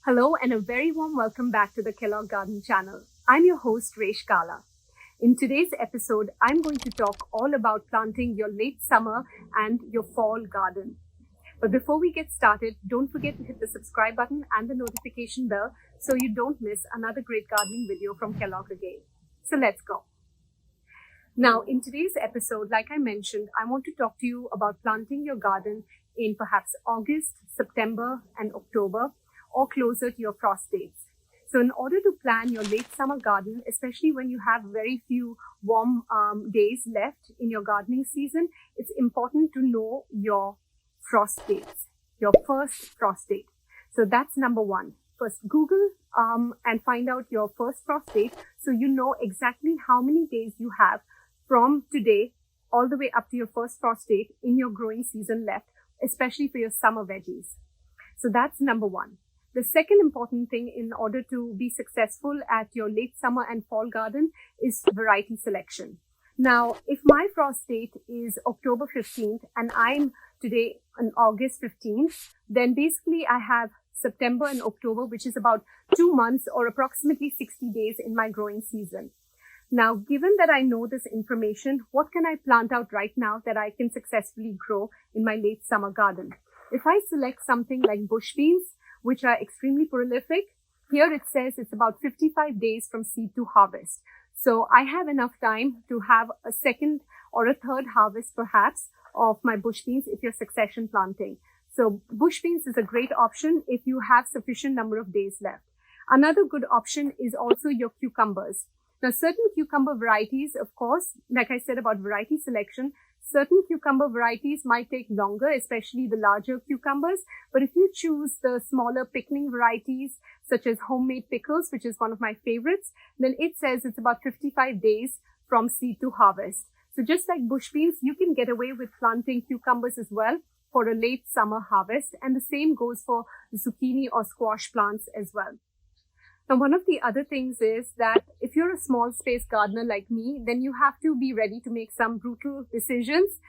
Hello and a very warm welcome back to the Kellogg Garden channel. I'm your host Resh Gala. In today's episode, I'm going to talk all about planting your late summer and your fall garden. But before we get started, don't forget to hit the subscribe button and the notification bell so you don't miss another great gardening video from Kellogg again. So let's go. Now, in today's episode, like I mentioned, I want to talk to you about planting your garden in perhaps August, September, and October, or closer to your frost dates. So in order to plan your late summer garden, especially when you have very few warm days left in your gardening season, it's important to know your frost dates, your first frost date. So that's number one. First, Google and find out your first frost date so you know exactly how many days you have from today all the way up to your first frost date in your growing season left, especially for your summer veggies. So that's number one. The second important thing in order to be successful at your late summer and fall garden is variety selection. Now, if my frost date is October 15th and I'm today on August 15th, then basically I have September and October, which is about 2 months or approximately 60 days in my growing season. Now, given that I know this information, what can I plant out right now that I can successfully grow in my late summer garden? If I select something like bush beans, which are extremely prolific, here it says it's about 55 days from seed to harvest. So I have enough time to have a second or a third harvest perhaps of my bush beans if you're succession planting. So bush beans is a great option if you have sufficient number of days left. Another good option is also your cucumbers. Now, certain cucumber varieties, of course, like I said about variety selection, certain cucumber varieties might take longer, especially the larger cucumbers. But if you choose the smaller picking varieties, such as homemade pickles, which is one of my favorites, then it says it's about 55 days from seed to harvest. So just like bush beans, you can get away with planting cucumbers as well for a late summer harvest. And the same goes for zucchini or squash plants as well. Now, one of the other things is that if you're a small space gardener like me, then you have to be ready to make some brutal decisions.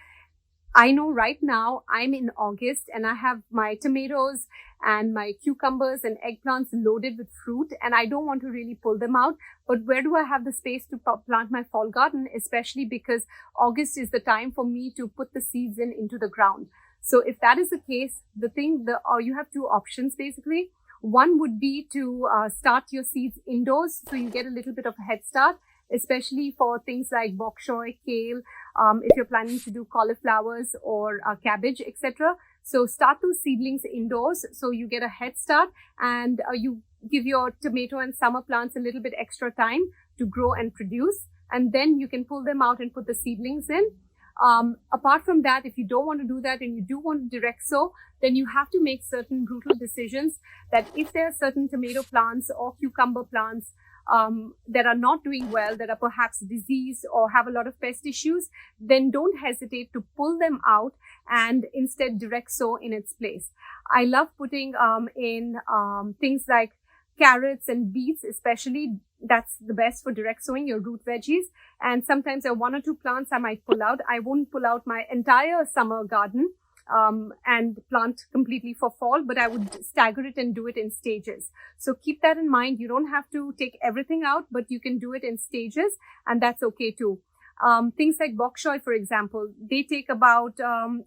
I know right now I'm in August and I have my tomatoes and my cucumbers and eggplants loaded with fruit, and I don't want to really pull them out. But where do I have the space to plant my fall garden, especially because August is the time for me to put the seeds into the ground. So if that is the case, you have two options basically. One would be to start your seeds indoors so you get a little bit of a head start, especially for things like bok choy, kale, if you're planning to do cauliflowers or cabbage, etc. So start those seedlings indoors so you get a head start, and you give your tomato and summer plants a little bit extra time to grow and produce, and then you can pull them out and put the seedlings in. Apart from that, if you don't want to do that and you do want to direct sow, then you have to make certain brutal decisions that if there are certain tomato plants or cucumber plants that are not doing well, that are perhaps diseased or have a lot of pest issues, then don't hesitate to pull them out and instead direct sow in its place. I love putting in things like carrots and beets, especially. That's the best for direct sowing your root veggies. And sometimes there are one or two plants I might pull out. I won't pull out my entire summer garden and plant completely for fall, but I would stagger it and do it in stages. So keep that in mind. You don't have to take everything out, but you can do it in stages, and that's okay too. Things like bok choy, for example, they take about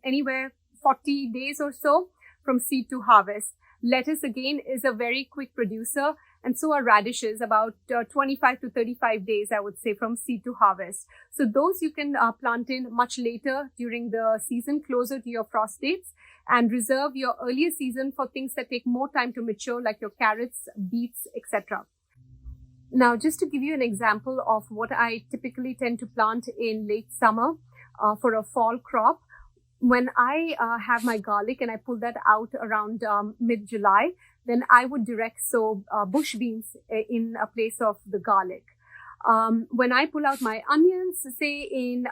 anywhere 40 days or so from seed to harvest. Lettuce, again, is a very quick producer, and so are radishes, about 25 to 35 days, I would say, from seed to harvest. So those you can plant in much later during the season, closer to your frost dates, and reserve your earlier season for things that take more time to mature, like your carrots, beets, etc. Now, just to give you an example of what I typically tend to plant in late summer for a fall crop, when I have my garlic and I pull that out around mid-July, then I would direct sow bush beans in a place of the garlic. When I pull out my onions, say in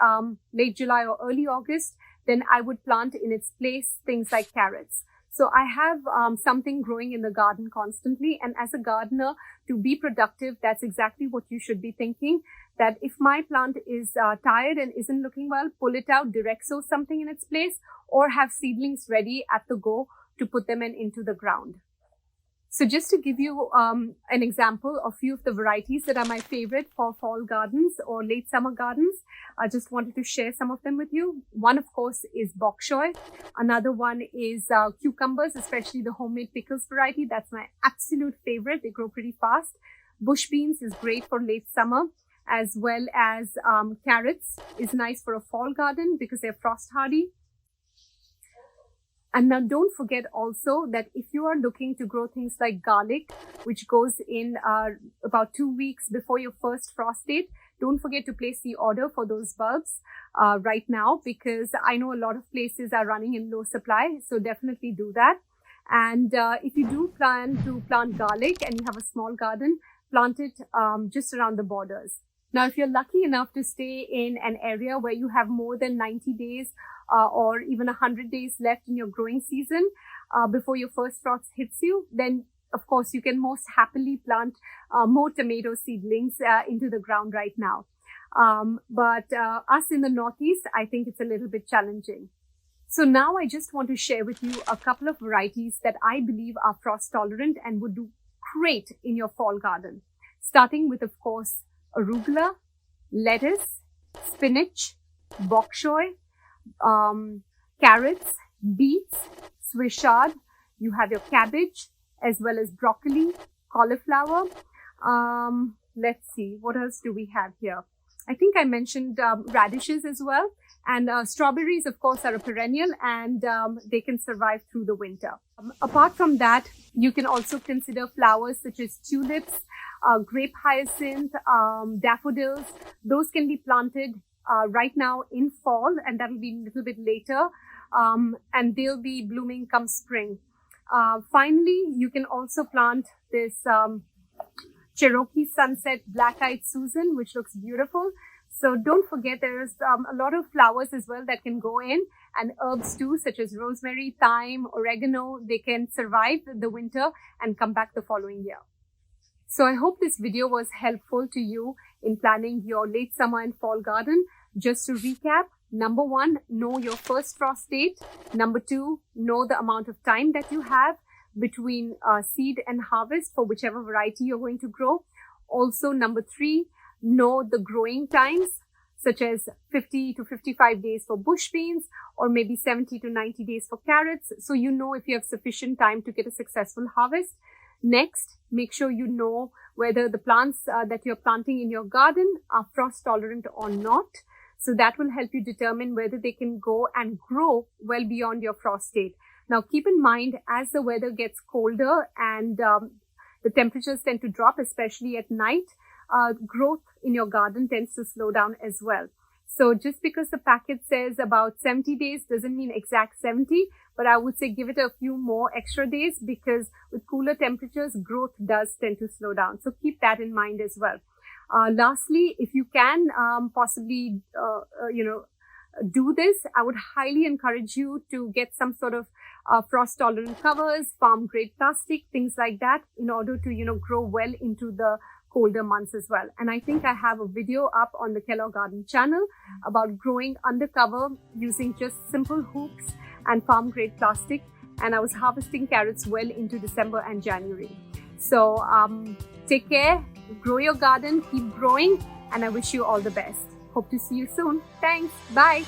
late July or early August, then I would plant in its place things like carrots. So I have something growing in the garden constantly. And as a gardener, to be productive, that's exactly what you should be thinking. That if my plant is tired and isn't looking well, pull it out, direct sow something in its place, or have seedlings ready at the go to put them into the ground. So just to give you an example of a few of the varieties that are my favorite for fall gardens or late summer gardens, I just wanted to share some of them with you. One, of course, is bok choy. Another one is cucumbers, especially the homemade pickles variety. That's my absolute favorite. They grow pretty fast. Bush beans is great for late summer, as well as carrots is nice for a fall garden because they're frost hardy. And now don't forget also that if you are looking to grow things like garlic, which goes in about 2 weeks before your first frost date, don't forget to place the order for those bulbs right now, because I know a lot of places are running in low supply. So definitely do that. And if you do plan to plant garlic and you have a small garden, plant it just around the borders. Now, if you're lucky enough to stay in an area where you have more than 90 days or even 100 days left in your growing season before your first frost hits you, then of course you can most happily plant more tomato seedlings into the ground right now. But us in the Northeast, I think it's a little bit challenging. So now I just want to share with you a couple of varieties that I believe are frost tolerant and would do great in your fall garden. Starting with, of course, arugula, lettuce, spinach, bok choy, carrots, beets, Swiss chard. You have your cabbage as well as broccoli, cauliflower. Let's see, what else do we have here? I think I mentioned radishes as well. And strawberries, of course, are a perennial and they can survive through the winter. Apart from that, you can also consider flowers such as tulips, grape hyacinth, daffodils. Those can be planted right now in fall, and that will be a little bit later. And they'll be blooming come spring. Finally, you can also plant this Cherokee Sunset Black-Eyed Susan, which looks beautiful. So don't forget, there's a lot of flowers as well that can go in, and herbs too, such as rosemary, thyme, oregano. They can survive the winter and come back the following year. So I hope this video was helpful to you in planning your late summer and fall garden. Just to recap, number 1, know your first frost date. Number 2, know the amount of time that you have between seed and harvest for whichever variety you're going to grow. Also, number 3, know the growing times, such as 50 to 55 days for bush beans, or maybe 70 to 90 days for carrots. So you know if you have sufficient time to get a successful harvest. Next, make sure you know whether the plants that you're planting in your garden are frost tolerant or not. So that will help you determine whether they can go and grow well beyond your frost date. Now, keep in mind, as the weather gets colder and the temperatures tend to drop, especially at night, growth in your garden tends to slow down as well. So just because the packet says about 70 days doesn't mean exact 70, but I would say give it a few more extra days, because with cooler temperatures, growth does tend to slow down. So keep that in mind as well. Lastly, if you can possibly, do this, I would highly encourage you to get some sort of frost tolerant covers, farm grade plastic, things like that, in order to, grow well into the colder months as well. And I think I have a video up on the Kellogg Garden channel about growing undercover using just simple hoops and farm grade plastic. And I was harvesting carrots well into December and January. So take care, grow your garden, keep growing, and I wish you all the best. Hope to see you soon. Thanks. Bye.